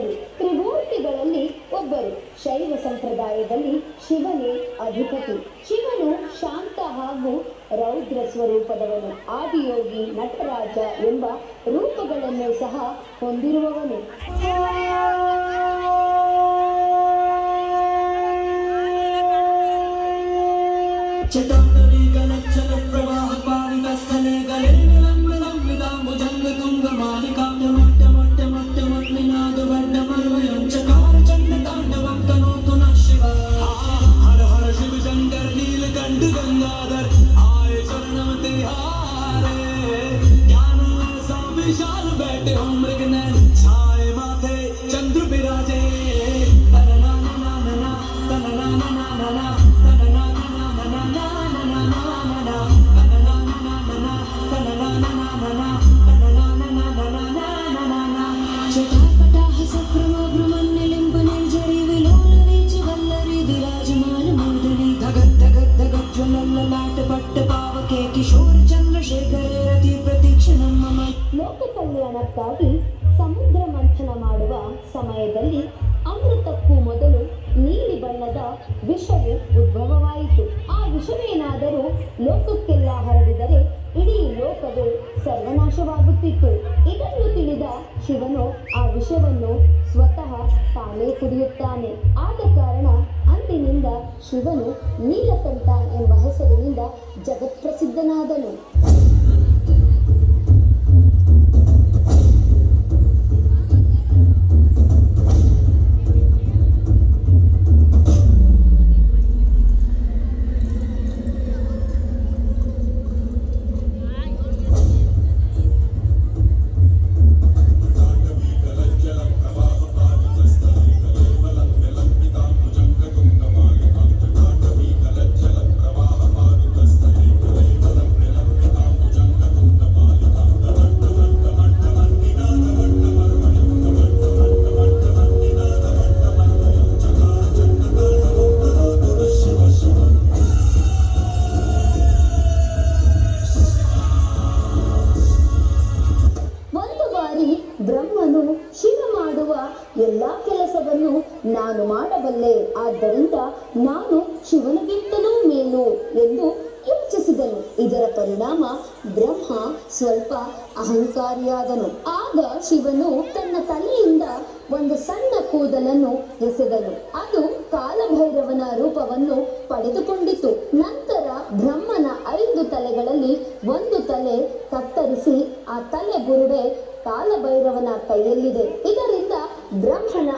ಅವರು ತ್ರಿಮೂರ್ತಿಗಳಲ್ಲಿ ಒಬ್ಬರು. ಶೈವ ಸಂಪ್ರದಾಯದಲ್ಲಿ ಶಿವನೇ ಅಧಿಪತಿ. ಶಿವನು ಶಾಂತ ಹಾಗೂ ರೌದ್ರ ಸ್ವರೂಪದವನು. ಆದಿಯೋಗಿ, ನಟರಾಜ ಎಂಬ ರೂಪಗಳನ್ನು ಸಹ ಹೊಂದಿರುವವನು. विशाल बैठे हो मृगनयन छाए माथे चंद्र विराजे तनना ना ना ना तनना ना ना ना तनना ना ना ना तनना ना ना तनना ना तनना ना चटापटाह सक्रम ब्रह्मण्यलिंब निर्झरि विलोल वीच वल्लरी विराजमान मूर्धनि धगत धगत धगत ज्वलल्ललाट पट्ट पावके किशोर चंद्रशेखरे रति प्रतीक्षणं मम. ಲೋಕ ಕಲ್ಯಾಣಕ್ಕಾಗಿ ಸಮುದ್ರ ಮಂಥನ ಮಾಡುವ ಸಮಯದಲ್ಲಿ ಅಮೃತಕ್ಕೂ ಮೊದಲು ನೀಲಿ ಬಣ್ಣದ ವಿಷವು ಉದ್ಭವವಾಯಿತು. ಆ ವಿಷವೇನಾದರೂ ಲೋಕಕ್ಕೆಲ್ಲ ಹರಡಿದರೆ ಇಡೀ ಲೋಕವೇ ಸರ್ವನಾಶವಾಗುತ್ತಿತ್ತು. ಇದನ್ನು ತಿಳಿದ ಶಿವನು ಆ ವಿಷವನ್ನು ಸ್ವತಃ ತಾನೇ ಕುಡಿಯುತ್ತಾನೆ. ಆದ ಕಾರಣ ಅಂದಿನಿಂದ ಶಿವನು ನೀಲಕಂಠ ಎಂಬ ಹೆಸರಿನಿಂದ ಜಗತ್ಪ್ರಸಿದ್ಧನಾದನು. ಬ್ರಹ್ಮನು ಶಿವ ಮಾಡುವ ಎಲ್ಲ ಕೆಲಸವನ್ನು ನಾನು ಮಾಡಬಲ್ಲೆ, ಆದ್ದರಿಂದ ನಾನು ಶಿವನಿಗಿಂತಲೂ ಮೇಲು ಎಂದು ಯೋಚಿಸಿದನು. ಇದರ ಪರಿಣಾಮ ಬ್ರಹ್ಮ ಸ್ವಲ್ಪ ಅಹಂಕಾರಿಯಾದನು. ಆಗ ಶಿವನು ತನ್ನ ತಲೆಯಿಂದ ಒಂದು ಸಣ್ಣ ಕೂದಲನ್ನು ಎಸೆದನು. ಅದು ಕಾಲಭೈರವನ ರೂಪವನ್ನು ಪಡೆದುಕೊಂಡಿತು. ನಂತರ ಬ್ರಹ್ಮನ 5 ತಲೆಗಳಲ್ಲಿ ಒಂದು ತಲೆ ಕತ್ತರಿಸಿ ಆ ತಲೆ ಬುರುಡೆ ಕಾಲಭೈರವನ ಕೈಯಲ್ಲಿದೆ. ಇದರಿಂದ ಬ್ರಹ್ಮನ